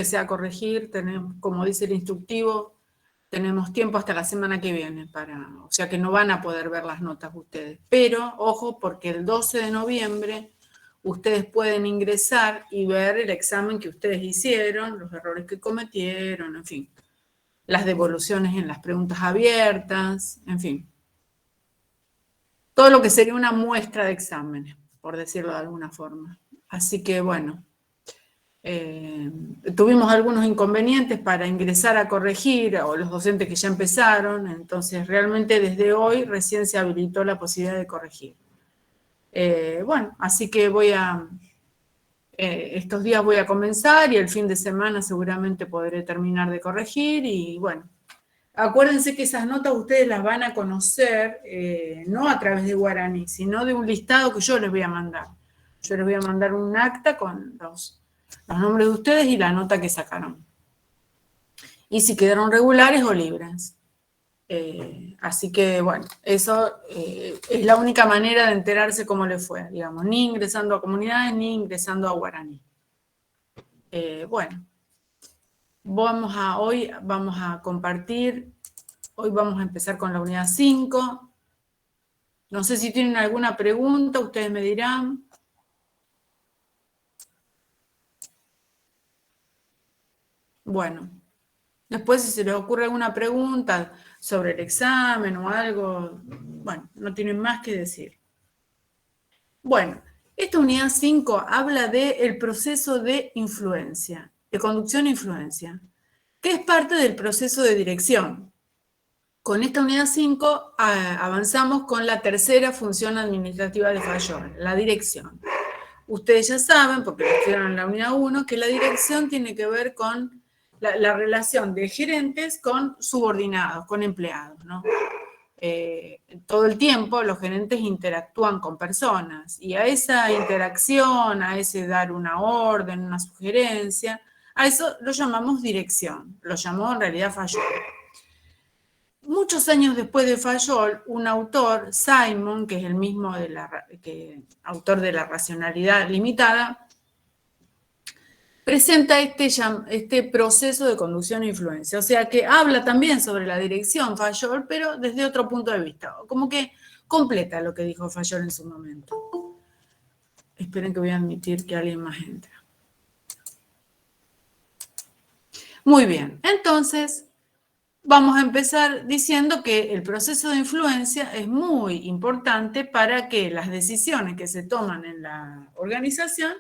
sea corregir, tenemos, como dice el instructivo, tenemos tiempo hasta la semana que viene o sea que no van a poder ver las notas ustedes. Pero, ojo, porque el 12 de noviembre ustedes pueden ingresar y ver el examen que ustedes hicieron, los errores que cometieron, en fin, las devoluciones en las preguntas abiertas, en fin. Todo lo que sería una muestra de exámenes, por decirlo de alguna forma. Así que, bueno, tuvimos algunos inconvenientes para ingresar a corregir, o los docentes que ya empezaron, entonces realmente desde hoy recién se habilitó la posibilidad de corregir. Bueno, así que estos días voy a comenzar y el fin de semana seguramente podré terminar de corregir y bueno, acuérdense que esas notas ustedes las van a conocer no a través de Guaraní, sino de un listado que yo les voy a mandar. Yo les voy a mandar un acta con los nombres de ustedes y la nota que sacaron. Y si quedaron regulares o libres. Así que, bueno, eso es la única manera de enterarse cómo le fue, digamos, ni ingresando a comunidades ni ingresando a Guaraní. Bueno, hoy vamos a compartir, hoy vamos a empezar con la unidad 5. No sé si tienen alguna pregunta, ustedes me dirán. Bueno, después si se les ocurre alguna pregunta sobre el examen o algo, bueno, no tienen más que decir. Bueno, esta unidad 5 habla del proceso de influencia, de conducción e influencia, que es parte del proceso de dirección. Con esta unidad 5 avanzamos con la tercera función administrativa de Fayol, la dirección. Ustedes ya saben, porque lo estudiaron en la unidad 1, que la dirección tiene que ver con la relación de gerentes con subordinados, con empleados, ¿no? Todo el tiempo los gerentes interactúan con personas y a esa interacción, a ese dar una orden, una sugerencia, a eso lo llamamos dirección, lo llamó en realidad Fayol. Muchos años después de Fayol, un autor, Simon, que es el mismo autor de la racionalidad limitada, presenta este proceso de conducción e influencia. O sea que habla también sobre la dirección Fayol, pero desde otro punto de vista. Como que completa lo que dijo Fayol en su momento. Esperen que voy a admitir que alguien más entra. Muy bien, entonces vamos a empezar diciendo que el proceso de influencia es muy importante para que las decisiones que se toman en la organización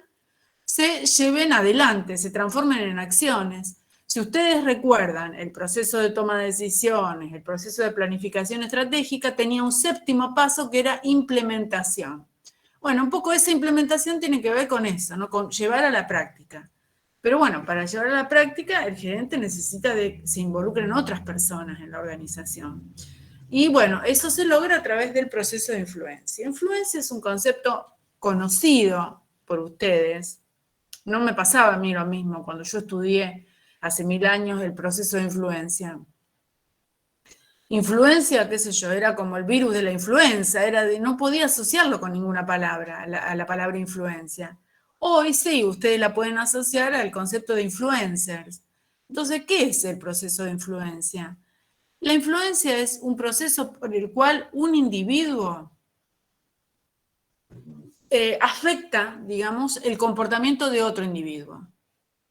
se lleven adelante, se transformen en acciones. Si ustedes recuerdan, el proceso de toma de decisiones, el proceso de planificación estratégica tenía un séptimo paso que era implementación. Bueno, un poco esa implementación tiene que ver con eso, ¿no? Con llevar a la práctica. Pero bueno, para llevar a la práctica, el gerente necesita que se involucren otras personas en la organización. Y bueno, eso se logra a través del proceso de influencia. Influencia es un concepto conocido por ustedes. No me pasaba a mí lo mismo cuando yo estudié hace 1000 años el proceso de influencia. Influencia, qué sé yo, era como el virus de la influenza, no podía asociarlo con ninguna palabra, a la palabra influencia. Hoy sí, ustedes la pueden asociar al concepto de influencers. Entonces, ¿qué es el proceso de influencia? La influencia es un proceso por el cual un individuo afecta, digamos, el comportamiento de otro individuo,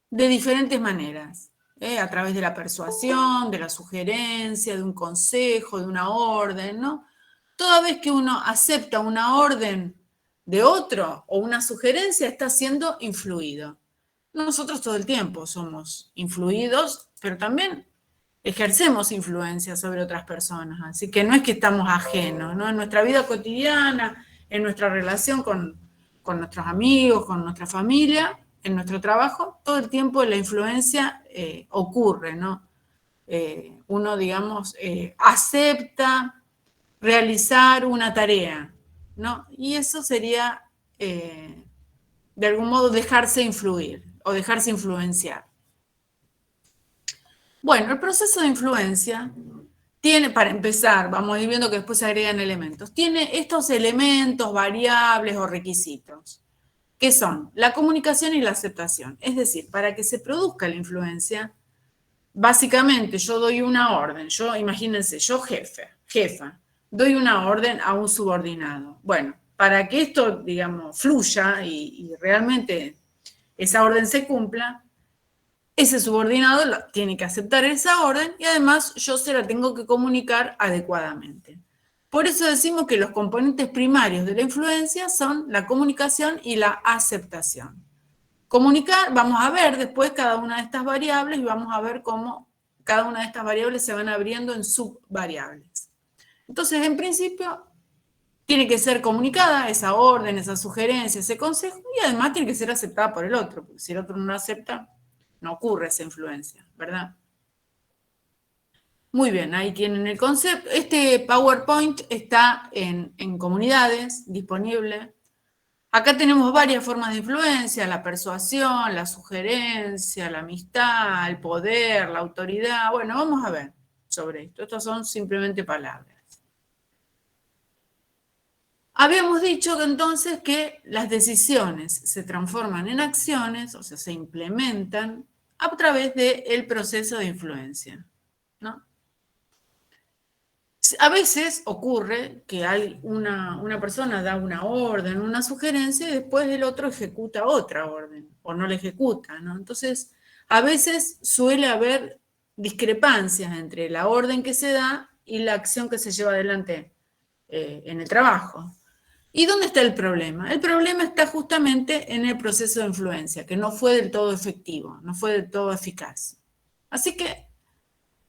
de diferentes maneras, a través de la persuasión, de la sugerencia, de un consejo, de una orden, ¿no? Toda vez que uno acepta una orden de otro o una sugerencia, está siendo influido. Nosotros todo el tiempo somos influidos, pero también ejercemos influencia sobre otras personas, así que no es que estamos ajenos, ¿no? En nuestra vida cotidiana, en nuestra relación con nuestros amigos, con nuestra familia, en nuestro trabajo, todo el tiempo la influencia ocurre, ¿no? Uno, digamos, acepta realizar una tarea, ¿no? Y eso sería, de algún modo, dejarse influir o dejarse influenciar. Bueno, el proceso de influencia tiene, para empezar, vamos a ir viendo que después se agregan elementos, tiene estos elementos, variables o requisitos. que son la comunicación y la aceptación. Es decir, para que se produzca la influencia, básicamente yo doy una orden, imagínense, yo jefa, doy una orden a un subordinado. Bueno, para que esto, digamos, fluya y realmente esa orden se cumpla, ese subordinado tiene que aceptar esa orden y además yo se la tengo que comunicar adecuadamente. Por eso decimos que los componentes primarios de la influencia son la comunicación y la aceptación. Comunicar, vamos a ver después cada una de estas variables y vamos a ver cómo cada una de estas variables se van abriendo en subvariables. Entonces, en principio, tiene que ser comunicada esa orden, esa sugerencia, ese consejo, y además tiene que ser aceptada por el otro, porque si el otro no lo acepta, no ocurre esa influencia, ¿verdad? Muy bien, ahí tienen el concepto. Este PowerPoint está en comunidades, disponible. Acá tenemos varias formas de influencia: la persuasión, la sugerencia, la amistad, el poder, la autoridad. Bueno, vamos a ver sobre esto. Estas son simplemente palabras. Habíamos dicho que entonces que las decisiones se transforman en acciones, o sea, se implementan a través del proceso de influencia, ¿no? A veces ocurre que una persona da una orden, una sugerencia, y después el otro ejecuta otra orden, o no la ejecuta, ¿no? Entonces, a veces suele haber discrepancias entre la orden que se da y la acción que se lleva adelante en el trabajo. ¿Y dónde está el problema? El problema está justamente en el proceso de influencia, que no fue del todo efectivo, no fue del todo eficaz. Así que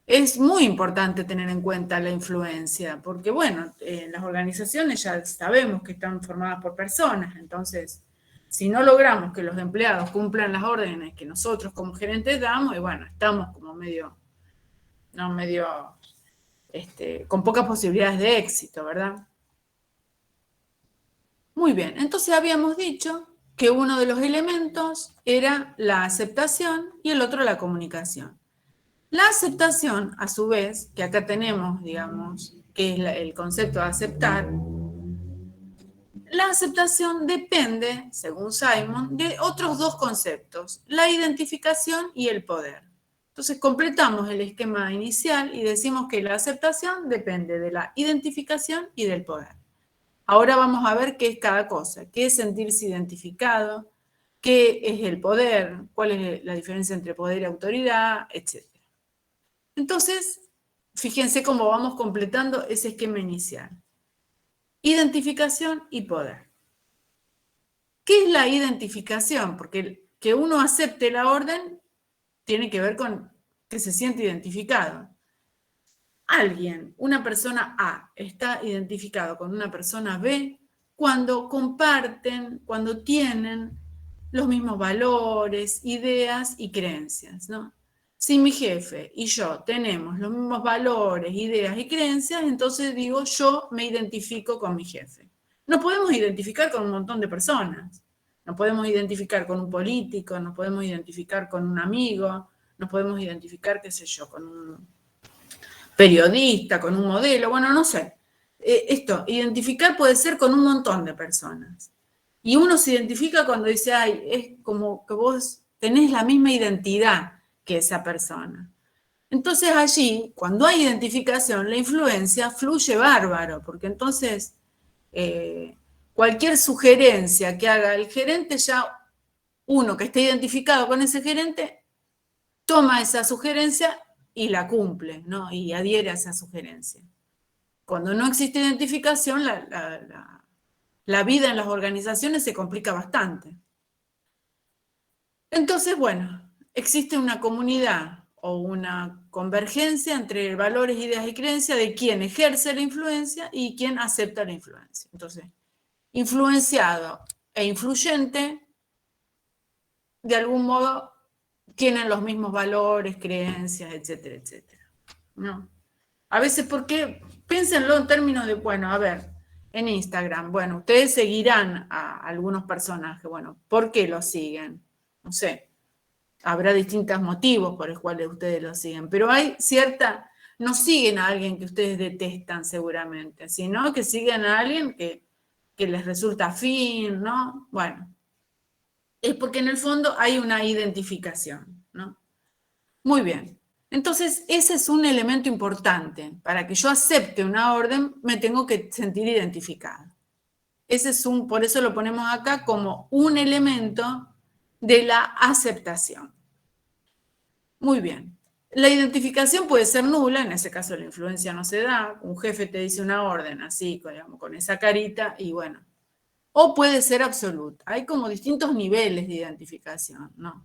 es muy importante tener en cuenta la influencia, porque bueno, las organizaciones ya sabemos que están formadas por personas, entonces si no logramos que los empleados cumplan las órdenes que nosotros como gerentes damos, y bueno, estamos como con pocas posibilidades de éxito, ¿verdad? Muy bien, entonces habíamos dicho que uno de los elementos era la aceptación y el otro la comunicación. La aceptación, a su vez, que acá tenemos, digamos, que es el concepto de aceptar, la aceptación depende, según Simon, de otros dos conceptos: la identificación y el poder. Entonces completamos el esquema inicial y decimos que la aceptación depende de la identificación y del poder. Ahora vamos a ver qué es cada cosa, qué es sentirse identificado, qué es el poder, cuál es la diferencia entre poder y autoridad, etc. Entonces, fíjense cómo vamos completando ese esquema inicial. Identificación y poder. ¿Qué es la identificación? Porque que uno acepte la orden tiene que ver con que se siente identificado. Alguien, una persona A, está identificado con una persona B cuando comparten, cuando tienen los mismos valores, ideas y creencias, ¿no? Si mi jefe y yo tenemos los mismos valores, ideas y creencias, entonces digo, yo me identifico con mi jefe. Nos podemos identificar con un montón de personas. Nos podemos identificar con un político, nos podemos identificar con un amigo, nos podemos identificar, qué sé yo, con un periodista, con un modelo, bueno, no sé. Identificar puede ser con un montón de personas. Y uno se identifica cuando dice, ay, es como que vos tenés la misma identidad que esa persona. Entonces allí, cuando hay identificación, la influencia fluye bárbaro, porque entonces cualquier sugerencia que haga el gerente, ya uno que esté identificado con ese gerente, toma esa sugerencia y la cumple, ¿no? Y adhiere a esa sugerencia. Cuando no existe identificación, la vida en las organizaciones se complica bastante. Entonces, bueno, existe una comunidad o una convergencia entre valores, ideas y creencias de quién ejerce la influencia y quién acepta la influencia. Entonces, influenciado e influyente, de algún modo, tienen los mismos valores, creencias, etcétera, etcétera, ¿no? A veces, porque piénsenlo en términos de, bueno, a ver, en Instagram, bueno, ustedes seguirán a algunos personajes, bueno, ¿por qué los siguen? No sé, habrá distintos motivos por los cuales ustedes los siguen, pero hay no siguen a alguien que ustedes detestan seguramente, sino que siguen a alguien que les resulta afín, ¿no? Bueno, es porque en el fondo hay una identificación, ¿no? Muy bien. Entonces, ese es un elemento importante. Para que yo acepte una orden, me tengo que sentir identificada. Por eso lo ponemos acá como un elemento de la aceptación. Muy bien. La identificación puede ser nula, en ese caso la influencia no se da, un jefe te dice una orden así, con esa carita, y bueno. O puede ser absoluta. Hay como distintos niveles de identificación, ¿no?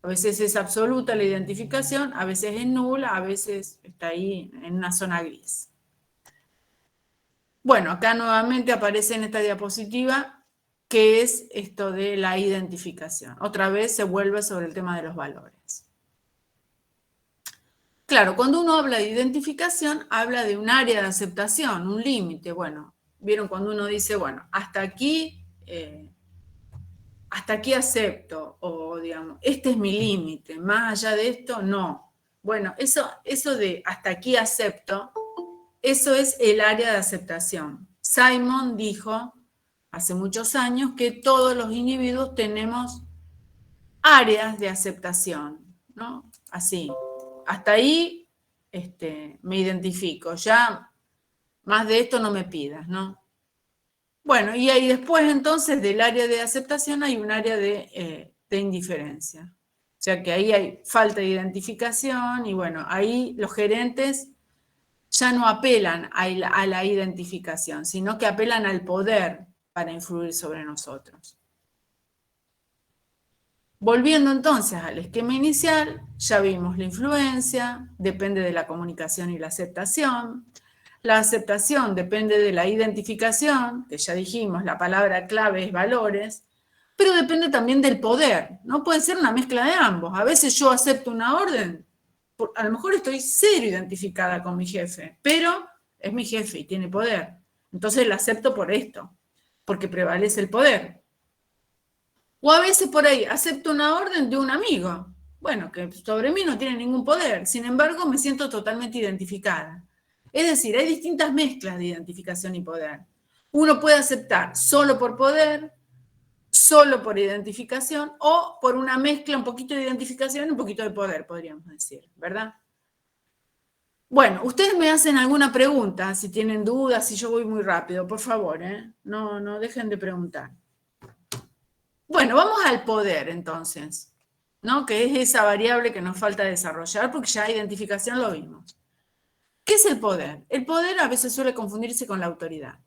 A veces es absoluta la identificación, a veces es nula, a veces está ahí en una zona gris. Bueno, acá nuevamente aparece en esta diapositiva qué es esto de la identificación. Otra vez se vuelve sobre el tema de los valores. Claro, cuando uno habla de identificación, habla de un área de aceptación, un límite. Bueno, vieron cuando uno dice, bueno, hasta aquí acepto, o digamos, este es mi límite, más allá de esto, no. Bueno, eso de hasta aquí acepto, eso es el área de aceptación. Simon dijo hace muchos años que todos los individuos tenemos áreas de aceptación, ¿no? Así, hasta ahí me identifico, ya más de esto no me pidas, ¿no? Bueno, y ahí después entonces del área de aceptación hay un área de indiferencia. O sea que ahí hay falta de identificación y bueno, ahí los gerentes ya no apelan a la identificación, sino que apelan al poder para influir sobre nosotros. Volviendo entonces al esquema inicial, ya vimos la influencia, depende de la comunicación y la aceptación. La aceptación depende de la identificación, que ya dijimos, la palabra clave es valores, pero depende también del poder, ¿no? Puede ser una mezcla de ambos. A veces yo acepto una orden, a lo mejor estoy cero identificada con mi jefe, pero es mi jefe y tiene poder. Entonces la acepto por esto, porque prevalece el poder. O a veces por ahí acepto una orden de un amigo, bueno, que sobre mí no tiene ningún poder, sin embargo me siento totalmente identificada. Es decir, hay distintas mezclas de identificación y poder. Uno puede aceptar solo por poder, solo por identificación o por una mezcla, un poquito de identificación y un poquito de poder, podríamos decir, ¿verdad? Bueno, ustedes me hacen alguna pregunta, si tienen dudas, si yo voy muy rápido, por favor, ¿eh? No dejen de preguntar. Bueno, vamos al poder entonces, ¿no? Que es esa variable que nos falta desarrollar porque ya identificación lo vimos. ¿Qué es el poder? El poder a veces suele confundirse con la autoridad.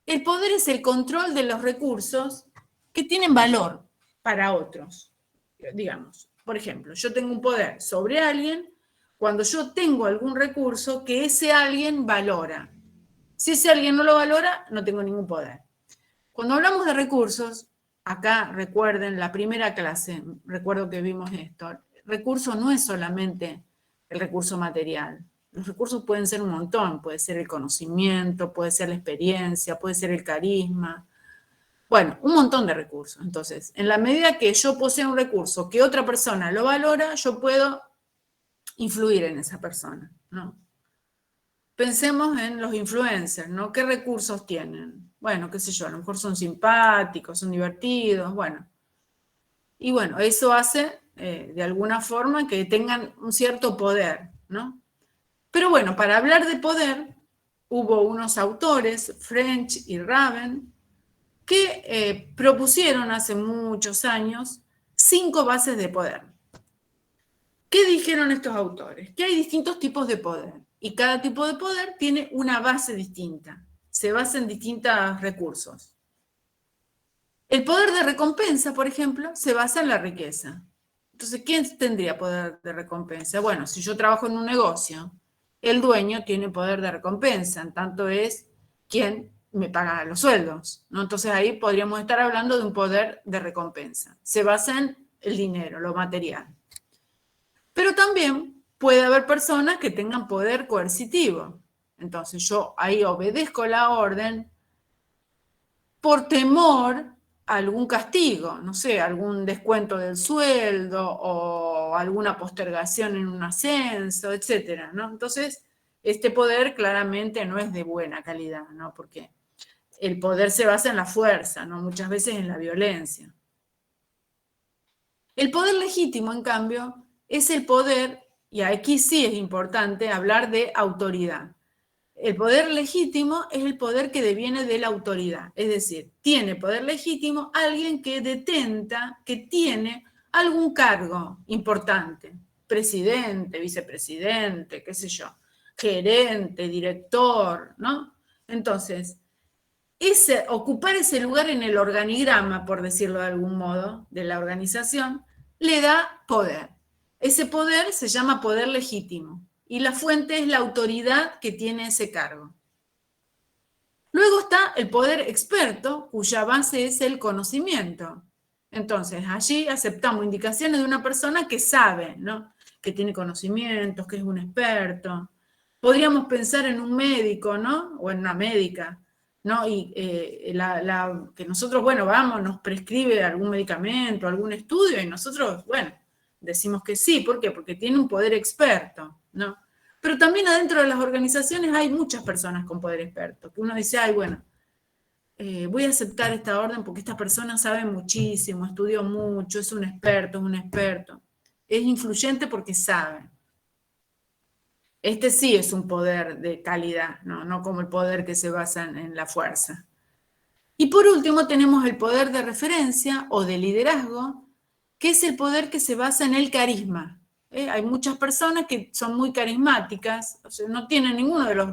El poder es el control de los recursos que tienen valor para otros. Digamos, por ejemplo, yo tengo un poder sobre alguien cuando yo tengo algún recurso que ese alguien valora. Si ese alguien no lo valora, no tengo ningún poder. Cuando hablamos de recursos, acá recuerden la primera clase, recuerdo que vimos esto, recurso no es solamente el recurso material. Los recursos pueden ser un montón, puede ser el conocimiento, puede ser la experiencia, puede ser el carisma. Bueno, un montón de recursos. Entonces, en la medida que yo posea un recurso que otra persona lo valora, yo puedo influir en esa persona, ¿no? Pensemos en los influencers, ¿no? ¿Qué recursos tienen? Bueno, qué sé yo, a lo mejor son simpáticos, son divertidos, bueno. Y bueno, eso hace de alguna forma que tengan un cierto poder, ¿no? Pero bueno, para hablar de poder, hubo unos autores, French y Raven, que propusieron hace muchos años 5 bases de poder. ¿Qué dijeron estos autores? Que hay distintos tipos de poder y cada tipo de poder tiene una base distinta, se basa en distintos recursos. El poder de recompensa, por ejemplo, se basa en la riqueza. Entonces, ¿quién tendría poder de recompensa? Bueno, si yo trabajo en un negocio, el dueño tiene poder de recompensa, en tanto es quien me paga los sueldos, ¿no? Entonces ahí podríamos estar hablando de un poder de recompensa. Se basa en el dinero, lo material. Pero también puede haber personas que tengan poder coercitivo. Entonces yo ahí obedezco la orden por temor a algún castigo, no sé, algún descuento del sueldo o alguna postergación en un ascenso, etcétera, ¿no? Entonces, este poder claramente no es de buena calidad, ¿no? Porque el poder se basa en la fuerza, ¿no? Muchas veces en la violencia. El poder legítimo, en cambio, es el poder, y aquí sí es importante hablar de autoridad. El poder legítimo es el poder que deviene de la autoridad, es decir, tiene poder legítimo alguien que detenta, que tiene algún cargo importante, presidente, vicepresidente, qué sé yo, gerente, director, ¿no? Entonces, ocupar ese lugar en el organigrama, por decirlo de algún modo, de la organización, le da poder. Ese poder se llama poder legítimo y la fuente es la autoridad que tiene ese cargo. Luego está el poder experto, cuya base es el conocimiento. Entonces, allí aceptamos indicaciones de una persona que sabe, ¿no? Que tiene conocimientos, que es un experto. Podríamos pensar en un médico, ¿no? O en una médica, ¿no? Y que nosotros, bueno, vamos, nos prescribe algún medicamento, algún estudio, y nosotros, bueno, decimos que sí. ¿Por qué? Porque tiene un poder experto, ¿no? Pero también adentro de las organizaciones hay muchas personas con poder experto, que uno dice, ay, bueno, voy a aceptar esta orden porque esta persona sabe muchísimo, estudió mucho, es un experto, es un experto. Es influyente porque sabe. Este sí es un poder de calidad, no como el poder que se basa en la fuerza. Y por último tenemos el poder de referencia o de liderazgo, que es el poder que se basa en el carisma. Hay muchas personas que son muy carismáticas, o sea, no tienen ninguno de los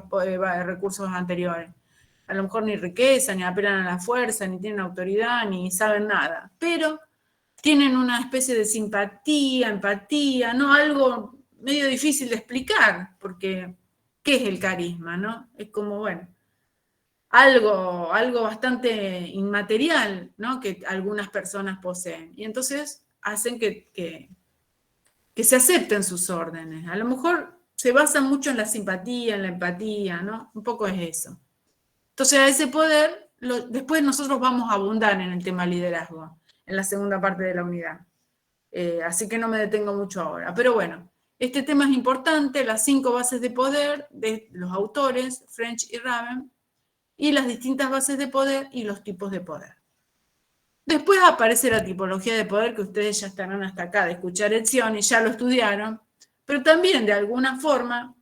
recursos anteriores. A lo mejor ni riqueza, ni apelan a la fuerza, ni tienen autoridad, ni saben nada. Pero tienen una especie de simpatía, empatía, ¿no? Algo medio difícil de explicar, porque ¿qué es el carisma, no? Es como, bueno, algo bastante inmaterial, ¿no? Que algunas personas poseen. Y entonces hacen que se acepten sus órdenes. A lo mejor se basan mucho en la simpatía, en la empatía, ¿no? Un poco es eso. Entonces a ese poder, después nosotros vamos a abundar en el tema liderazgo, en la segunda parte de la unidad. Así que no me detengo mucho ahora. Pero bueno, este tema es importante, las 5 bases de poder de los autores, French y Raven, y las distintas bases de poder y los tipos de poder. Después aparece la tipología de poder, que ustedes ya estarán hasta acá de escuchar Etzioni, ya lo estudiaron, pero también de alguna forma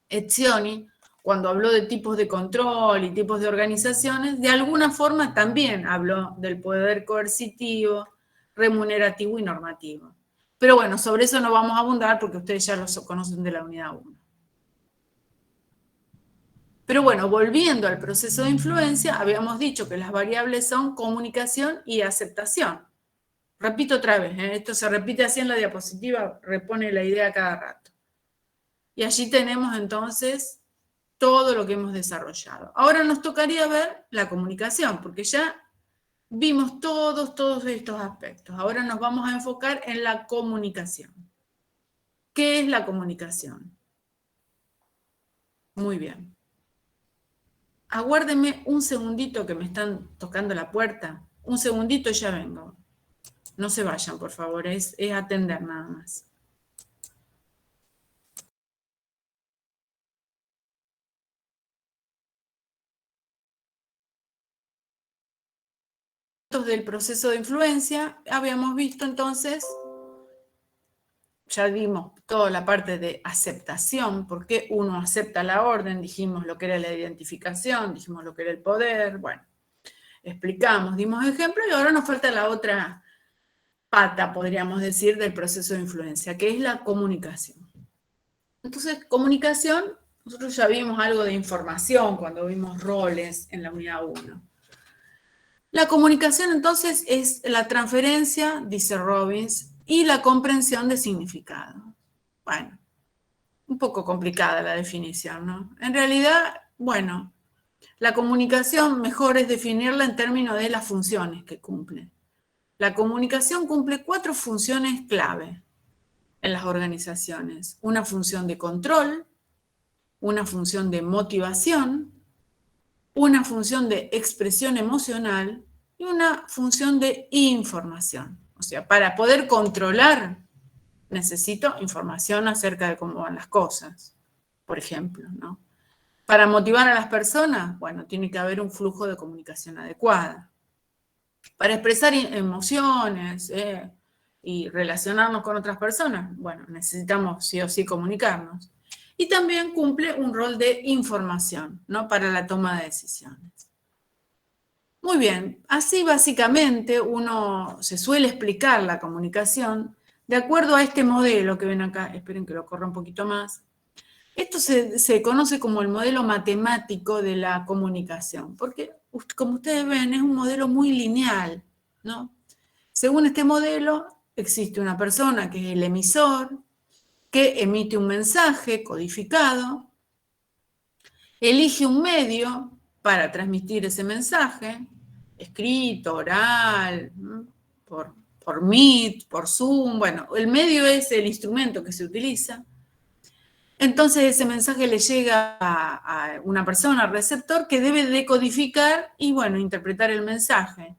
Etzioni, cuando habló de tipos de control y tipos de organizaciones, de alguna forma también habló del poder coercitivo, remunerativo y normativo. Pero bueno, sobre eso no vamos a abundar porque ustedes ya lo conocen de la unidad 1. Pero bueno, volviendo al proceso de influencia, habíamos dicho que las variables son comunicación y aceptación. Repito otra vez, esto se repite así en la diapositiva, repone la idea cada rato. Y allí tenemos entonces todo lo que hemos desarrollado. Ahora nos tocaría ver la comunicación, porque ya vimos todos estos aspectos. Ahora nos vamos a enfocar en la comunicación. ¿Qué es la comunicación? Muy bien. Aguárdenme un segundito que me están tocando la puerta. Un segundito y ya vengo. No se vayan, por favor, es atender nada más. Del proceso de influencia, habíamos visto entonces, ya vimos toda la parte de aceptación, porque uno acepta la orden, dijimos lo que era la identificación, dijimos lo que era el poder, bueno, explicamos, dimos ejemplos y ahora nos falta la otra pata, podríamos decir, del proceso de influencia, que es la comunicación. Entonces, comunicación, nosotros ya vimos algo de información cuando vimos roles en la unidad 1. La comunicación entonces es la transferencia, dice Robbins, y la comprensión de significado. Bueno, un poco complicada la definición, ¿no? En realidad, bueno, la comunicación mejor es definirla en términos de las funciones que cumple. La comunicación cumple 4 funciones clave en las organizaciones. Una función de control, una función de motivación, una función de expresión emocional y una función de información. O sea, para poder controlar necesito información acerca de cómo van las cosas, por ejemplo, ¿no? Para motivar a las personas, bueno, tiene que haber un flujo de comunicación adecuada. Para expresar emociones, y relacionarnos con otras personas, bueno, necesitamos sí o sí comunicarnos. Y también cumple un rol de información, ¿no? Para la toma de decisiones. Muy bien, así básicamente uno se suele explicar la comunicación de acuerdo a este modelo que ven acá. Esperen que lo corra un poquito más. Esto se conoce como el modelo matemático de la comunicación, porque como ustedes ven es un modelo muy lineal, ¿no? Según este modelo, existe una persona que es el emisor, que emite un mensaje codificado, elige un medio para transmitir ese mensaje, escrito, oral, por Meet, por Zoom, bueno, el medio es el instrumento que se utiliza. Entonces ese mensaje le llega a una persona, al receptor, que debe decodificar y, bueno, interpretar el mensaje.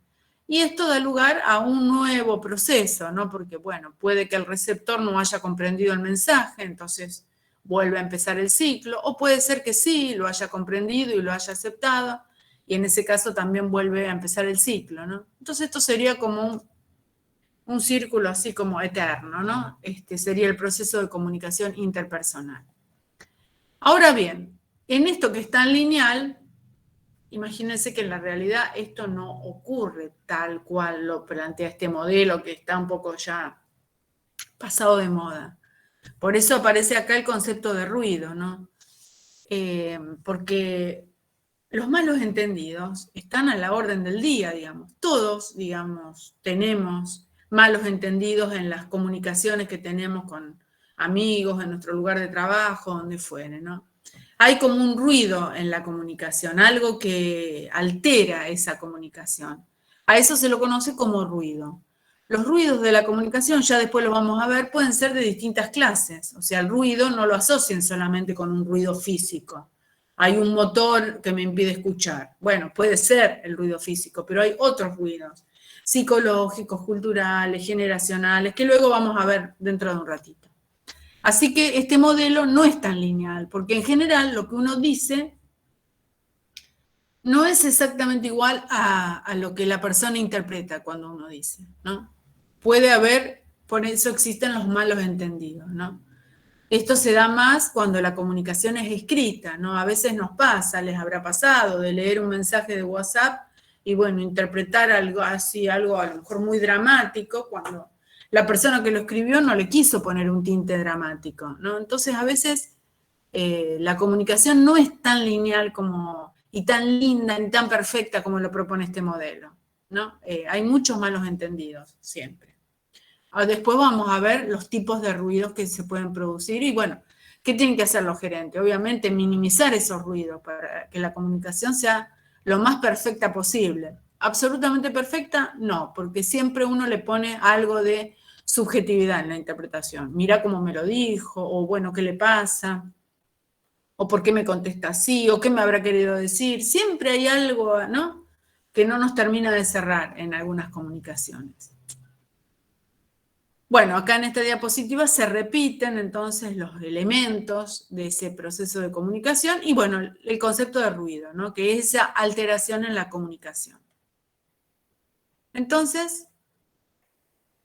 Y esto da lugar a un nuevo proceso, ¿no? Porque, bueno, puede que el receptor no haya comprendido el mensaje, entonces vuelve a empezar el ciclo, o puede ser que sí, lo haya comprendido y lo haya aceptado, y en ese caso también vuelve a empezar el ciclo, ¿no? Entonces esto sería como un círculo así como eterno, ¿no? Este sería el proceso de comunicación interpersonal. Ahora bien, en esto que es tan lineal, imagínense que en la realidad esto no ocurre tal cual lo plantea este modelo que está un poco ya pasado de moda. Por eso aparece acá el concepto de ruido, ¿no? Porque los malos entendidos están a la orden del día, digamos. Todos, digamos, tenemos malos entendidos en las comunicaciones que tenemos con amigos, en nuestro lugar de trabajo, donde fuere, ¿no? Hay como un ruido en la comunicación, algo que altera esa comunicación. A eso se lo conoce como ruido. Los ruidos de la comunicación, ya después lo vamos a ver, pueden ser de distintas clases. O sea, el ruido no lo asocien solamente con un ruido físico. Hay un motor que me impide escuchar. Bueno, puede ser el ruido físico, pero hay otros ruidos psicológicos, culturales, generacionales, que luego vamos a ver dentro de un ratito. Así que este modelo no es tan lineal, porque en general lo que uno dice no es exactamente igual a lo que la persona interpreta cuando uno dice, ¿no? Puede haber, por eso existen los malos entendidos, ¿no? Esto se da más cuando la comunicación es escrita, ¿no? A veces nos pasa, les habrá pasado, de leer un mensaje de WhatsApp y, bueno, interpretar algo así, algo a lo mejor muy dramático, cuando la persona que lo escribió no le quiso poner un tinte dramático, ¿no? Entonces, a veces la comunicación no es tan lineal como, y tan linda, ni tan perfecta como lo propone este modelo, ¿no? Hay muchos malos entendidos, siempre. Después vamos a ver los tipos de ruidos que se pueden producir y, bueno, ¿qué tienen que hacer los gerentes? Obviamente minimizar esos ruidos para que la comunicación sea lo más perfecta posible. ¿Absolutamente perfecta? No, porque siempre uno le pone algo de subjetividad en la interpretación. Mira cómo me lo dijo, o bueno, ¿qué le pasa? O por qué me contesta así, o qué me habrá querido decir. Siempre hay algo, ¿no?, que no nos termina de cerrar en algunas comunicaciones. Bueno, acá en esta diapositiva se repiten entonces los elementos de ese proceso de comunicación y, bueno, el concepto de ruido, ¿no?, que es esa alteración en la comunicación. Entonces,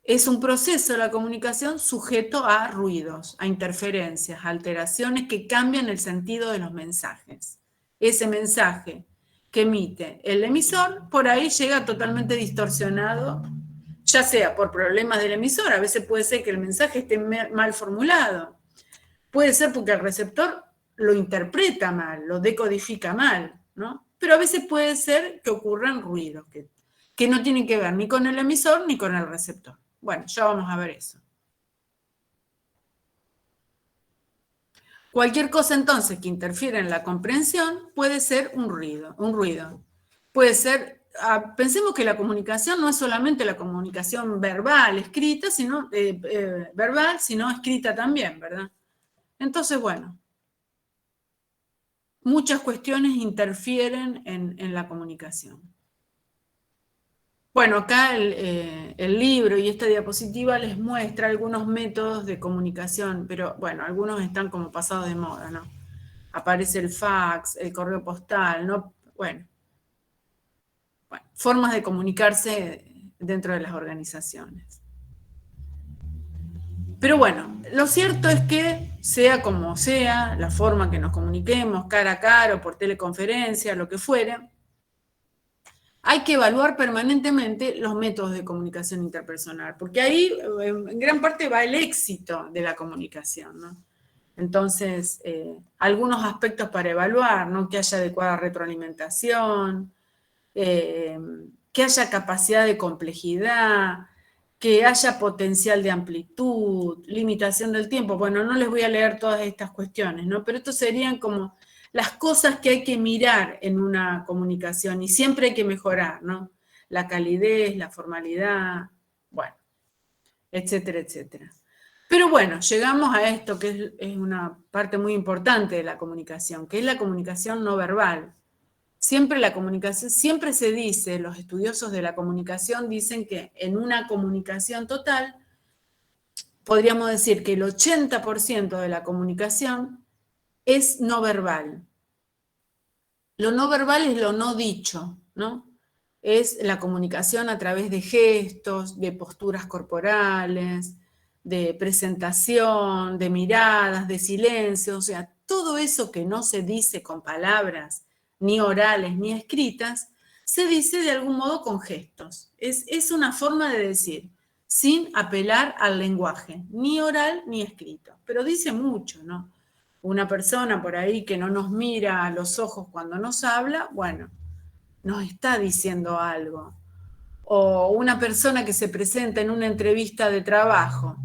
es un proceso de la comunicación sujeto a ruidos, a interferencias, a alteraciones que cambian el sentido de los mensajes. Ese mensaje que emite el emisor, por ahí llega totalmente distorsionado, ya sea por problemas del emisor, a veces puede ser que el mensaje esté mal formulado, puede ser porque el receptor lo interpreta mal, lo decodifica mal, ¿no? Pero a veces puede ser que ocurran ruidos que no tienen que ver ni con el emisor ni con el receptor. Bueno, ya vamos a ver eso. Cualquier cosa entonces que interfiera en la comprensión puede ser un ruido, Puede ser, pensemos que la comunicación no es solamente la comunicación verbal, escrita, sino verbal, sino escrita también, ¿verdad? Entonces, bueno, muchas cuestiones interfieren en la comunicación. Bueno, acá el libro y esta diapositiva les muestra algunos métodos de comunicación, pero bueno, algunos están como pasados de moda, ¿no? Aparece el fax, el correo postal, ¿no? Bueno, formas de comunicarse dentro de las organizaciones. Pero bueno, lo cierto es que, sea como sea, la forma que nos comuniquemos, cara a cara o por teleconferencia, lo que fuera, hay que evaluar permanentemente los métodos de comunicación interpersonal, porque ahí en gran parte va el éxito de la comunicación, ¿no? Entonces, algunos aspectos para evaluar, ¿no? Que haya adecuada retroalimentación, que haya capacidad de complejidad, que haya potencial de amplitud, limitación del tiempo. Bueno, no les voy a leer todas estas cuestiones, ¿no? Pero estos serían como las cosas que hay que mirar en una comunicación y siempre hay que mejorar, ¿no? La calidez, la formalidad, bueno, etcétera, etcétera. Pero bueno, llegamos a esto que es una parte muy importante de la comunicación, que es la comunicación no verbal. Siempre la comunicación, siempre se dice, los estudiosos de la comunicación dicen que en una comunicación total, podríamos decir que el 80% de la comunicación es no verbal. Lo no verbal es lo no dicho, ¿no? Es la comunicación a través de gestos, de posturas corporales, de presentación, de miradas, de silencio, o sea, todo eso que no se dice con palabras, ni orales, ni escritas, se dice de algún modo con gestos. Es una forma de decir, sin apelar al lenguaje, ni oral ni escrito, pero dice mucho, ¿no? Una persona por ahí que no nos mira a los ojos cuando nos habla, bueno, nos está diciendo algo. O una persona que se presenta en una entrevista de trabajo,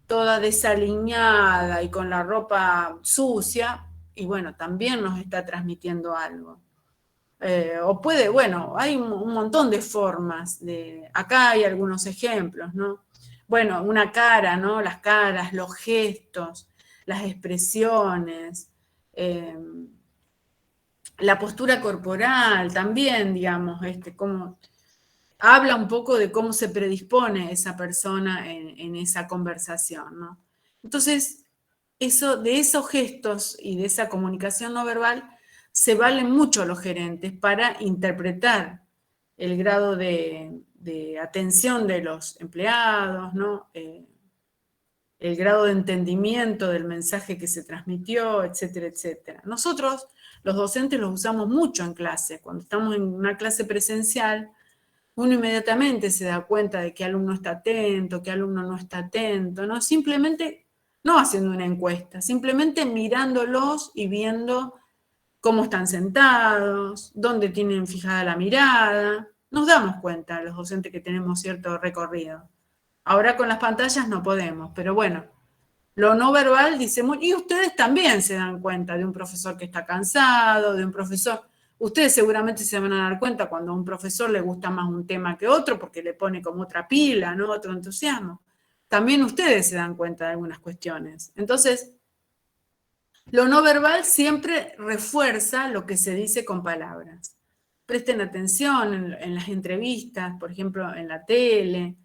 toda desaliñada y con la ropa sucia, y bueno, también nos está transmitiendo algo. O puede, bueno, hay un montón de formas. Acá hay algunos ejemplos, ¿no? Bueno, una cara, ¿no? Las caras, los gestos, las expresiones, la postura corporal también, digamos, cómo habla un poco de cómo se predispone esa persona en esa conversación, ¿no? Entonces, de esos gestos y de esa comunicación no verbal se valen mucho los gerentes para interpretar el grado de atención de los empleados, ¿no? El grado de entendimiento del mensaje que se transmitió, etcétera, etcétera. Nosotros, los docentes, los usamos mucho en clase. Cuando estamos en una clase presencial, uno inmediatamente se da cuenta de qué alumno está atento, qué alumno no está atento, ¿no? Simplemente, no haciendo una encuesta, simplemente mirándolos y viendo cómo están sentados, dónde tienen fijada la mirada. Nos damos cuenta, los docentes, que tenemos cierto recorrido. Ahora con las pantallas no podemos, pero bueno, lo no verbal dice mucho, y ustedes también se dan cuenta de un profesor que está cansado, de un profesor. Ustedes seguramente se van a dar cuenta cuando a un profesor le gusta más un tema que otro porque le pone como otra pila, ¿no? Otro entusiasmo. También ustedes se dan cuenta de algunas cuestiones. Entonces, lo no verbal siempre refuerza lo que se dice con palabras. Presten atención en las entrevistas, por ejemplo, en la tele.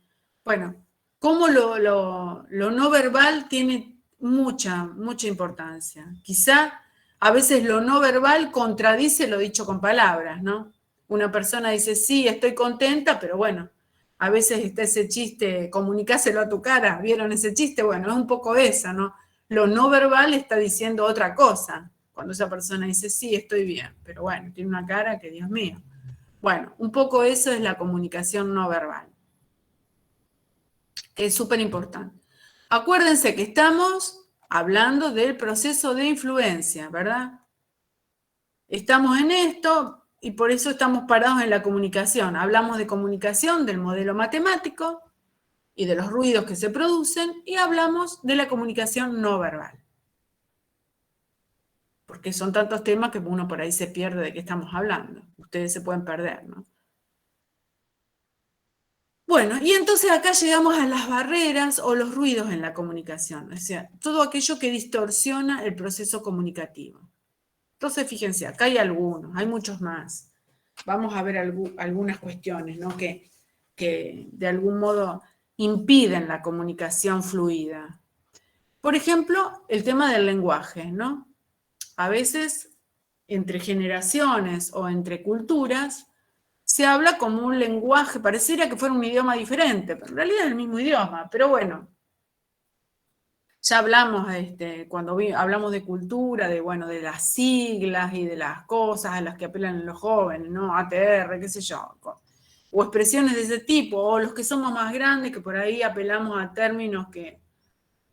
Bueno, cómo lo no verbal tiene mucha, mucha importancia. Quizá a veces lo no verbal contradice lo dicho con palabras, ¿no? Una persona dice, sí, estoy contenta, pero bueno, a veces está ese chiste, comunicáselo a tu cara, ¿vieron ese chiste? Bueno, es un poco eso, ¿no? Lo no verbal está diciendo otra cosa. Cuando esa persona dice, sí, estoy bien, pero bueno, tiene una cara que, Dios mío. Bueno, un poco eso es la comunicación no verbal, que es súper importante. Acuérdense que estamos hablando del proceso de influencia, ¿verdad? Estamos en esto y por eso estamos parados en la comunicación. Hablamos de comunicación, del modelo matemático y de los ruidos que se producen, y hablamos de la comunicación no verbal. Porque son tantos temas que uno por ahí se pierde de qué estamos hablando. Ustedes se pueden perder, ¿no? Bueno, y entonces acá llegamos a las barreras o los ruidos en la comunicación, o sea, todo aquello que distorsiona el proceso comunicativo. Entonces, fíjense, acá hay algunos, hay muchos más. Vamos a ver algunas cuestiones, ¿no? que de algún modo impiden la comunicación fluida. Por ejemplo, el tema del lenguaje, ¿no? A veces, entre generaciones o entre culturas, se habla como un lenguaje, pareciera que fuera un idioma diferente, pero en realidad es el mismo idioma, pero bueno, Ya hablamos, cuando hablamos de cultura, de las siglas y de las cosas a las que apelan los jóvenes, ¿no? ATR, qué sé yo, o expresiones de ese tipo, o los que somos más grandes, que por ahí apelamos a términos que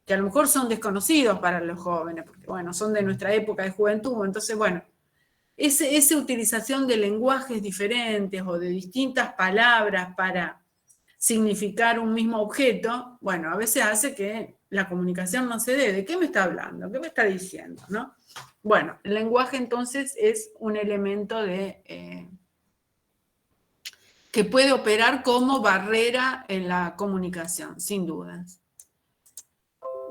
a lo mejor son desconocidos para los jóvenes, porque, bueno, son de nuestra época de juventud. Entonces, bueno, esa utilización de lenguajes diferentes o de distintas palabras para significar un mismo objeto, bueno, a veces hace que la comunicación no se dé. ¿De qué me está hablando? ¿Qué me está diciendo? ¿No? Bueno, el lenguaje entonces es un elemento que puede operar como barrera en la comunicación, sin dudas.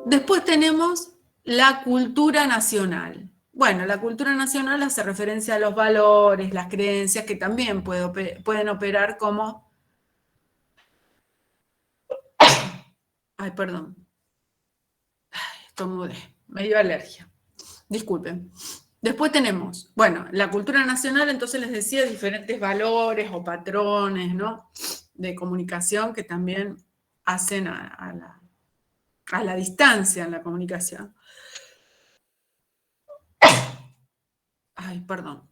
Después tenemos la cultura nacional. Bueno, la cultura nacional hace referencia a los valores, las creencias, que también pueden operar como... Ay, perdón. Estornudé. Me dio alergia. Disculpen. Después tenemos, bueno, la cultura nacional, entonces les decía, diferentes valores o patrones, ¿no? De comunicación que también hacen a la distancia en la comunicación. Ay, perdón.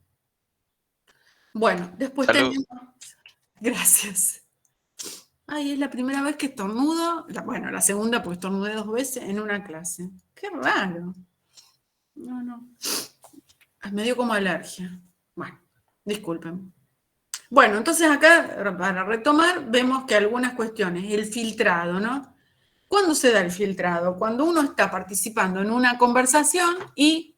Bueno, después Salud. tenemos... Gracias. Ay, es la primera vez que estornudo, bueno, la segunda porque estornudé 2 veces en una clase. Qué raro. No. Me dio como alergia. Bueno, disculpen. Bueno, entonces acá, para retomar, vemos que algunas cuestiones, el filtrado, ¿no? ¿Cuándo se da el filtrado? Cuando uno está participando en una conversación y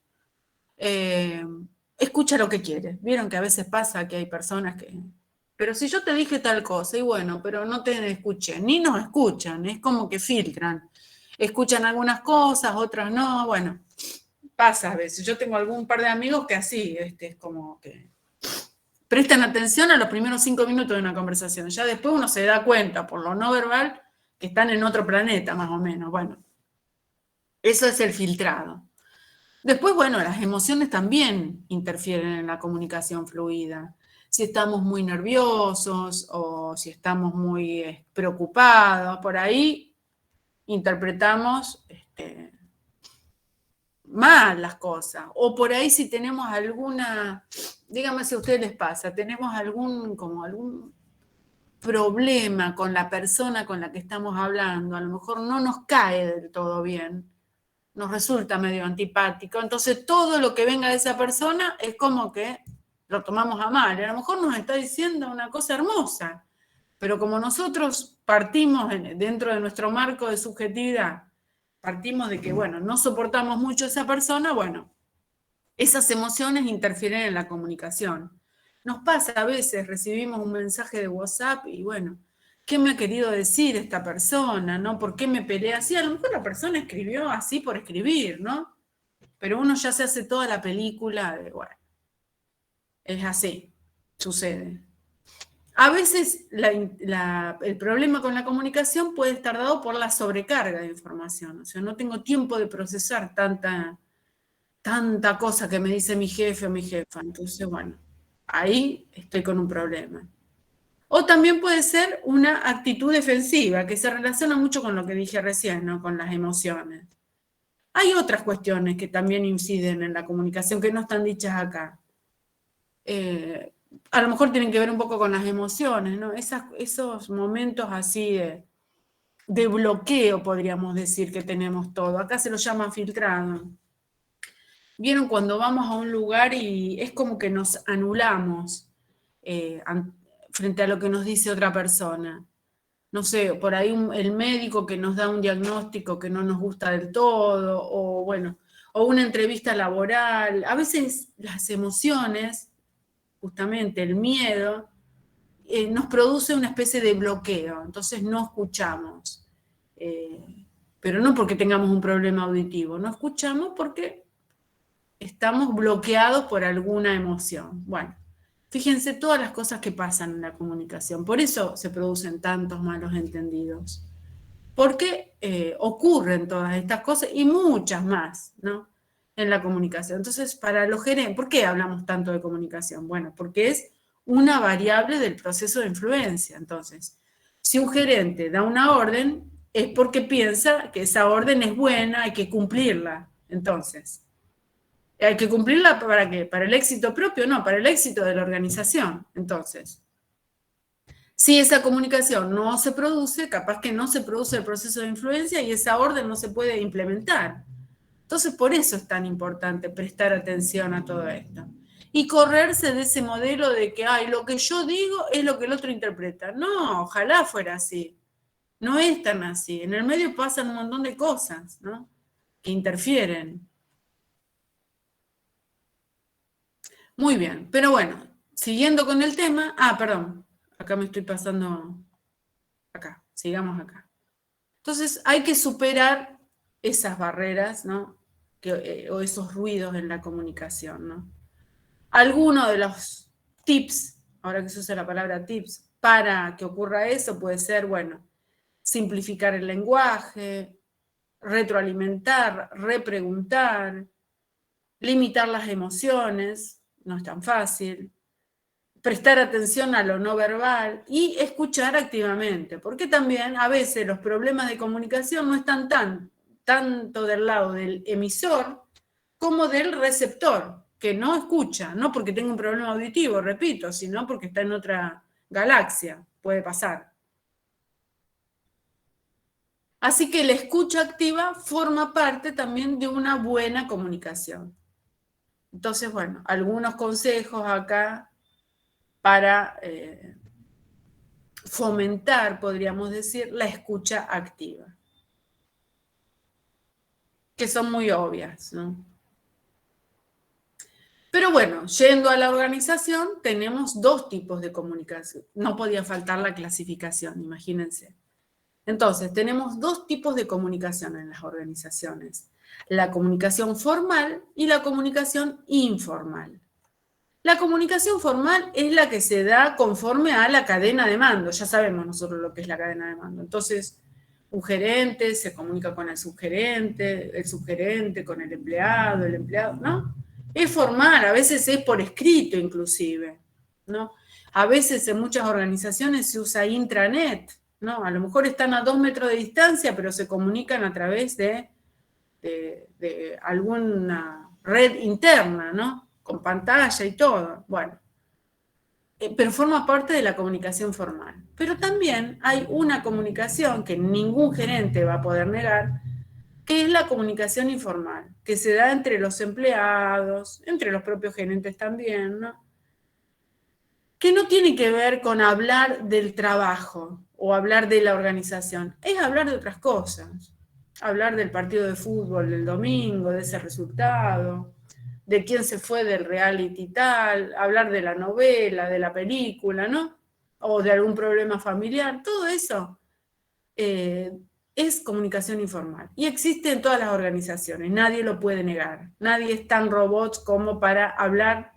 escucha lo que quiere. Vieron que a veces pasa que hay personas que... Pero si yo te dije tal cosa, y bueno, pero no te escuché, ni nos escuchan, es como que filtran. Escuchan algunas cosas, otras no, bueno, pasa a veces. Yo tengo algún par de amigos que así, es como que prestan atención a los primeros 5 minutos de una conversación. Ya después uno se da cuenta, por lo no verbal, que están en otro planeta, más o menos. Bueno, eso es el filtrado. Después, bueno, las emociones también interfieren en la comunicación fluida. Si estamos muy nerviosos o si estamos muy preocupados, por ahí interpretamos mal las cosas. O por ahí si tenemos alguna, dígame si a ustedes les pasa, tenemos algún problema con la persona con la que estamos hablando, a lo mejor no nos cae del todo bien, nos resulta medio antipático, entonces todo lo que venga de esa persona es como que lo tomamos a mal, a lo mejor nos está diciendo una cosa hermosa, pero como nosotros partimos dentro de nuestro marco de subjetividad, partimos de que, bueno, no soportamos mucho a esa persona, bueno, esas emociones interfieren en la comunicación. Nos pasa a veces, recibimos un mensaje de WhatsApp y bueno, ¿qué me ha querido decir esta persona? ¿No? ¿Por qué me pelea así? A lo mejor la persona escribió así por escribir, ¿no? Pero uno ya se hace toda la película de, bueno, es así, sucede. A veces el problema con la comunicación puede estar dado por la sobrecarga de información. O sea, no tengo tiempo de procesar tanta cosa que me dice mi jefe o mi jefa. Entonces, bueno, ahí estoy con un problema. O también puede ser una actitud defensiva, que se relaciona mucho con lo que dije recién, ¿no? Con las emociones. Hay otras cuestiones que también inciden en la comunicación que no están dichas acá. A lo mejor tienen que ver un poco con las emociones, ¿no? Esos momentos así de bloqueo, podríamos decir, que tenemos todo. Acá se lo llama filtrado. Vieron cuando vamos a un lugar y es como que nos anulamos frente a lo que nos dice otra persona. No sé, por ahí el médico que nos da un diagnóstico que no nos gusta del todo, o bueno, o una entrevista laboral. A veces las emociones, justamente el miedo, nos produce una especie de bloqueo, entonces no escuchamos. Pero no porque tengamos un problema auditivo, no escuchamos porque estamos bloqueados por alguna emoción. Bueno, fíjense todas las cosas que pasan en la comunicación. Por eso se producen tantos malos entendidos. Porque ocurren todas estas cosas y muchas más, ¿no? En la comunicación. Entonces, para los gerentes, ¿por qué hablamos tanto de comunicación? Bueno, porque es una variable del proceso de influencia. Entonces, si un gerente da una orden, es porque piensa que esa orden es buena, hay que cumplirla. Entonces, ¿hay que cumplirla para qué? ¿Para el éxito propio? No, para el éxito de la organización. Entonces, si esa comunicación no se produce, capaz que no se produce el proceso de influencia y esa orden no se puede implementar. Entonces, por eso es tan importante prestar atención a todo esto. Y correrse de ese modelo de que, ay, lo que yo digo es lo que el otro interpreta. No, ojalá fuera así. No es tan así. En el medio pasan un montón de cosas, ¿no? Que interfieren. Muy bien, pero bueno, siguiendo con el tema. Ah, perdón, acá me estoy pasando. Acá, sigamos acá. Entonces, hay que superar esas barreras, ¿no? O esos ruidos en la comunicación, ¿no? Alguno de los tips, ahora que se usa la palabra tips, para que ocurra eso puede ser, bueno, simplificar el lenguaje, retroalimentar, repreguntar, limitar las emociones, no es tan fácil, prestar atención a lo no verbal y escuchar activamente, porque también a veces los problemas de comunicación no están tanto del lado del emisor como del receptor, que no escucha, no porque tenga un problema auditivo, repito, sino porque está en otra galaxia, puede pasar. Así que la escucha activa forma parte también de una buena comunicación. Entonces, bueno, algunos consejos acá para fomentar, podríamos decir, la escucha activa, que son muy obvias, ¿no? Pero bueno, yendo a la organización, tenemos dos tipos de comunicación. No podía faltar la clasificación, imagínense. Entonces, tenemos dos tipos de comunicación en las organizaciones. La comunicación formal y la comunicación informal. La comunicación formal es la que se da conforme a la cadena de mando. Ya sabemos nosotros lo que es la cadena de mando. Entonces, un gerente se comunica con el subgerente con el empleado, ¿no? Es formal, a veces es por escrito inclusive, ¿no? A veces en muchas organizaciones se usa intranet, ¿no? A lo mejor están a 2 metros de distancia, pero se comunican a través de alguna red interna, ¿no? Con pantalla y todo. Bueno, pero forma parte de la comunicación formal. Pero también hay una comunicación que ningún gerente va a poder negar, que es la comunicación informal, que se da entre los empleados, entre los propios gerentes también, ¿no? Que no tiene que ver con hablar del trabajo o hablar de la organización, es hablar de otras cosas. Hablar del partido de fútbol del domingo, de ese resultado, de quién se fue del reality tal, hablar de la novela, de la película, ¿no? O de algún problema familiar, todo eso es comunicación informal. Y existe en todas las organizaciones, nadie lo puede negar. Nadie es tan robot como para hablar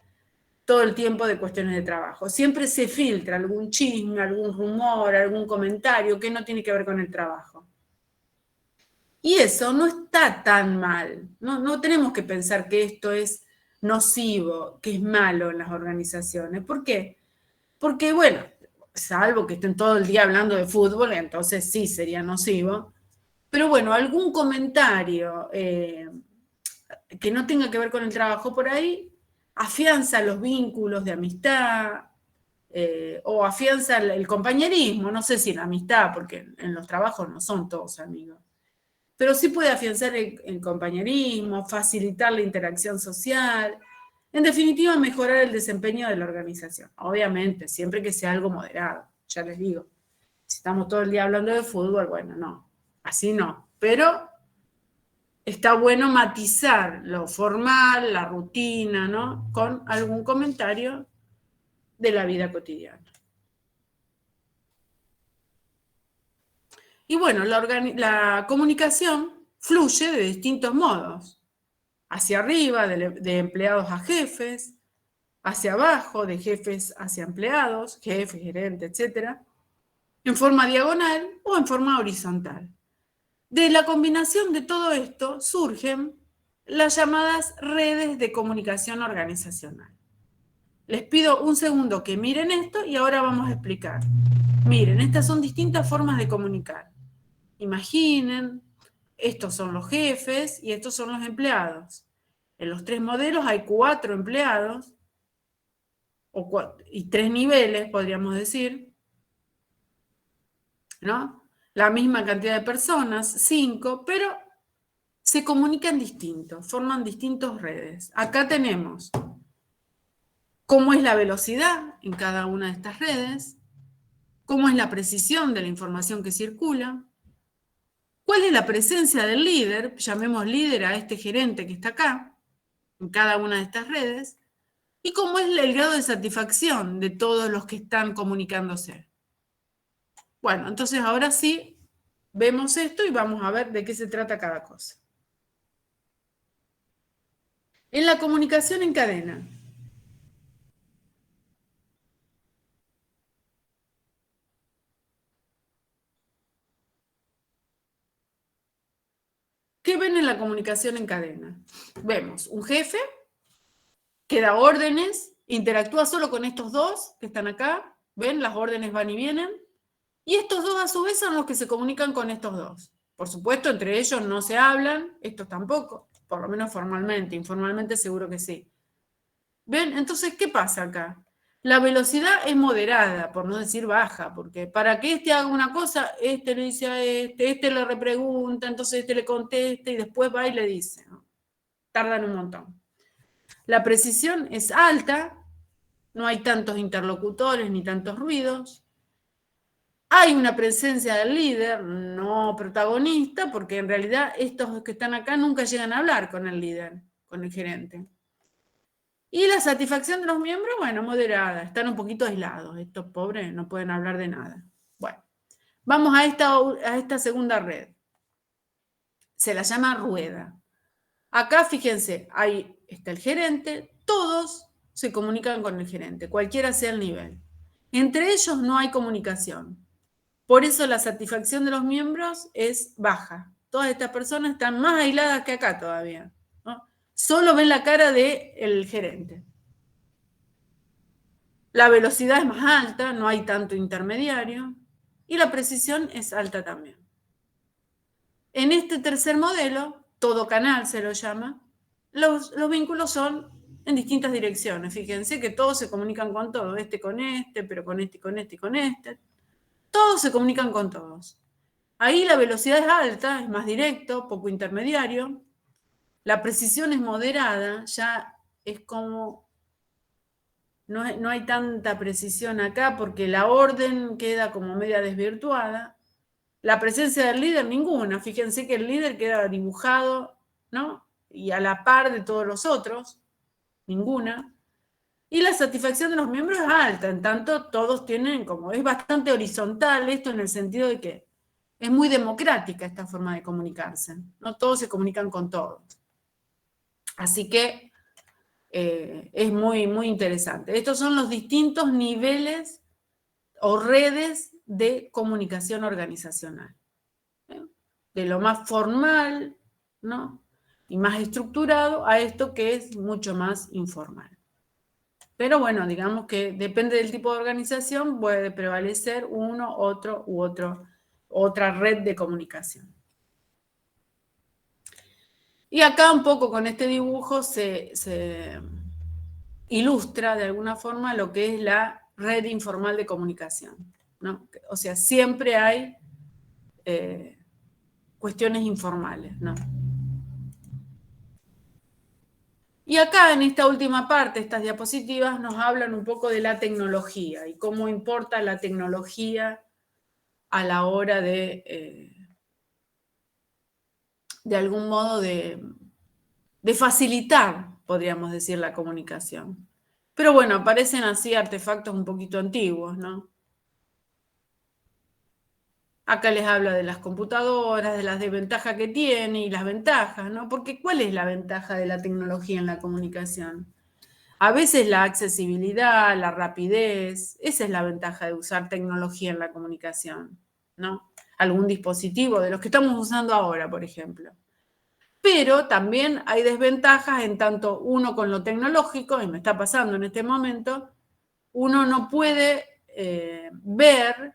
todo el tiempo de cuestiones de trabajo. Siempre se filtra algún chisme, algún rumor, algún comentario que no tiene que ver con el trabajo. Y eso no está tan mal. No tenemos que pensar que esto es nocivo, que es malo en las organizaciones. ¿Por qué? Porque, bueno, salvo que estén todo el día hablando de fútbol, entonces sí sería nocivo. Pero bueno, algún comentario que no tenga que ver con el trabajo por ahí afianza los vínculos de amistad o afianza el compañerismo, no sé si la amistad, porque en los trabajos no son todos amigos, pero sí puede afianzar el compañerismo, facilitar la interacción social, en definitiva mejorar el desempeño de la organización. Obviamente, siempre que sea algo moderado, ya les digo. Si estamos todo el día hablando de fútbol, bueno, no, así no. Pero está bueno matizar lo formal, la rutina, ¿no? Con algún comentario de la vida cotidiana. Y bueno, la comunicación fluye de distintos modos. Hacia arriba, de empleados a jefes, hacia abajo, de jefes hacia empleados, jefes, gerentes, etcétera, en forma diagonal o en forma horizontal. De la combinación de todo esto surgen las llamadas redes de comunicación organizacional. Les pido un segundo que miren esto y ahora vamos a explicar. Miren, estas son distintas formas de comunicar. Imaginen, estos son los jefes y estos son los empleados. En los 3 modelos hay 4 empleados y 3 niveles, podríamos decir, ¿no? La misma cantidad de personas, 5, pero se comunican distintos, forman distintas redes. Acá tenemos cómo es la velocidad en cada una de estas redes, cómo es la precisión de la información que circula, cuál es la presencia del líder, llamemos líder a este gerente que está acá, en cada una de estas redes, y cómo es el grado de satisfacción de todos los que están comunicándose. Bueno, entonces ahora sí vemos esto y vamos a ver de qué se trata cada cosa. En la comunicación en cadena, ¿qué ven en la comunicación en cadena? Vemos un jefe que da órdenes, interactúa solo con estos dos que están acá, ven, las órdenes van y vienen, y estos dos a su vez son los que se comunican con estos dos. Por supuesto, entre ellos no se hablan, estos tampoco, por lo menos formalmente, informalmente seguro que sí. ¿Ven? Entonces, ¿qué pasa acá? La velocidad es moderada, por no decir baja, porque para que este haga una cosa, este le dice a este le repregunta, entonces este le contesta y después va y le dice, ¿no? Tardan un montón. La precisión es alta, no hay tantos interlocutores ni tantos ruidos. Hay una presencia del líder, no protagonista, porque en realidad estos que están acá nunca llegan a hablar con el líder, con el gerente. Y la satisfacción de los miembros, bueno, moderada, están un poquito aislados. Estos pobres no pueden hablar de nada. Bueno, vamos a esta segunda red. Se la llama rueda. Acá, fíjense, ahí está el gerente, todos se comunican con el gerente, cualquiera sea el nivel. Entre ellos no hay comunicación. Por eso la satisfacción de los miembros es baja. Todas estas personas están más aisladas que acá todavía, ¿no? Solo ven la cara del gerente. La velocidad es más alta, no hay tanto intermediario, y la precisión es alta también. En este tercer modelo, todo canal se lo llama, los vínculos son en distintas direcciones. Fíjense que todos se comunican con todos, este con este, pero con este, con este y con este. Todos se comunican con todos. Ahí la velocidad es alta, es más directo, poco intermediario. La precisión es moderada, ya es como... No hay tanta precisión acá porque la orden queda como media desvirtuada. La presencia del líder, ninguna. Fíjense que el líder queda dibujado, ¿no? Y a la par de todos los otros, ninguna. Y la satisfacción de los miembros es alta, en tanto todos tienen como, es bastante horizontal esto en el sentido de que es muy democrática esta forma de comunicarse, ¿no? Todos se comunican con todos. Así que es muy, muy interesante. Estos son los distintos niveles o redes de comunicación organizacional. De lo más formal, ¿no? Y más estructurado a esto que es mucho más informal. Pero bueno, digamos que depende del tipo de organización, puede prevalecer uno, otro u otra red de comunicación. Y acá un poco con este dibujo se ilustra de alguna forma lo que es la red informal de comunicación, ¿no? O sea, siempre hay cuestiones informales, ¿no? Y acá en esta última parte, estas diapositivas nos hablan un poco de la tecnología y cómo importa la tecnología a la hora de algún modo de facilitar, podríamos decir, la comunicación. Pero bueno, aparecen así artefactos un poquito antiguos, ¿no? Acá les habla de las computadoras, de las desventajas que tiene y las ventajas, ¿no? Porque ¿cuál es la ventaja de la tecnología en la comunicación? A veces la accesibilidad, la rapidez, esa es la ventaja de usar tecnología en la comunicación, ¿no? Algún dispositivo de los que estamos usando ahora, por ejemplo. Pero también hay desventajas en tanto uno con lo tecnológico, y me está pasando en este momento, uno no puede ver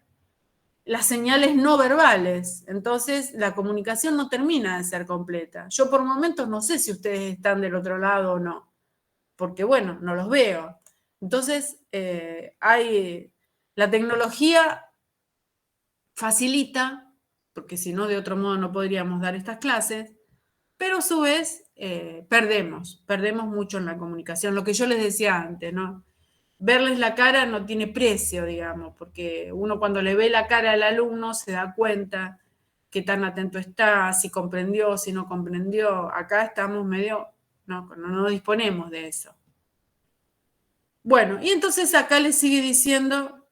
las señales no verbales. Entonces, la comunicación no termina de ser completa. Yo por momentos no sé si ustedes están del otro lado o no, porque bueno, no los veo. Entonces, la tecnología facilita, porque si no, de otro modo no podríamos dar estas clases, pero a su vez perdemos mucho en la comunicación. Lo que yo les decía antes, ¿no? Verles la cara no tiene precio, digamos, porque uno cuando le ve la cara al alumno se da cuenta qué tan atento está, si comprendió, si no comprendió. Acá estamos medio, no disponemos de eso. Bueno, y entonces acá les sigue diciendo,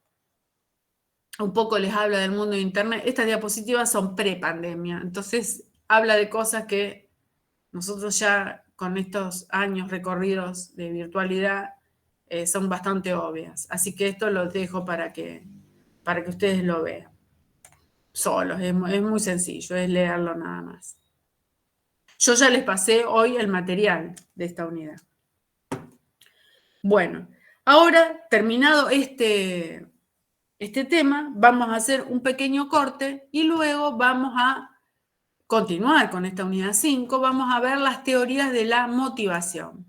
un poco les habla del mundo de Internet. Estas diapositivas son pre-pandemia, entonces habla de cosas que nosotros ya con estos años recorridos de virtualidad son bastante obvias. Así que esto lo dejo para que ustedes lo vean solos. Es muy sencillo, es leerlo nada más. Yo ya les pasé hoy el material de esta unidad. Bueno, ahora terminado este tema, vamos a hacer un pequeño corte y luego vamos a continuar con esta unidad 5. Vamos a ver las teorías de la motivación.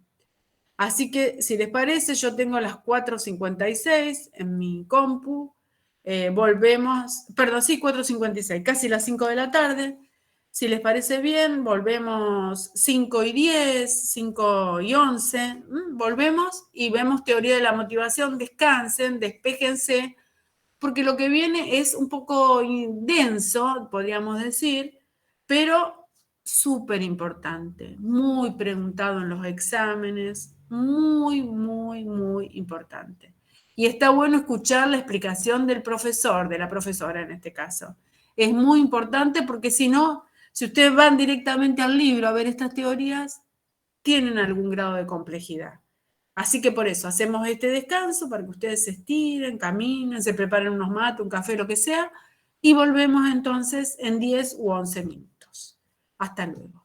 Así que, si les parece, yo tengo las 4:56 en mi compu. Volvemos, perdón, sí, 4:56, casi las 5 de la tarde. Si les parece bien, volvemos 5:10, 5:11. Volvemos y vemos teoría de la motivación. Descansen, despéjense, porque lo que viene es un poco denso, podríamos decir, pero súper importante, muy preguntado en los exámenes, muy, muy, muy importante. Y está bueno escuchar la explicación del profesor, de la profesora en este caso. Es muy importante porque si no, si ustedes van directamente al libro a ver estas teorías, tienen algún grado de complejidad. Así que por eso hacemos este descanso para que ustedes se estiren, caminen, se preparen unos mates, un café, lo que sea, y volvemos entonces en 10 u 11 minutos. Hasta luego.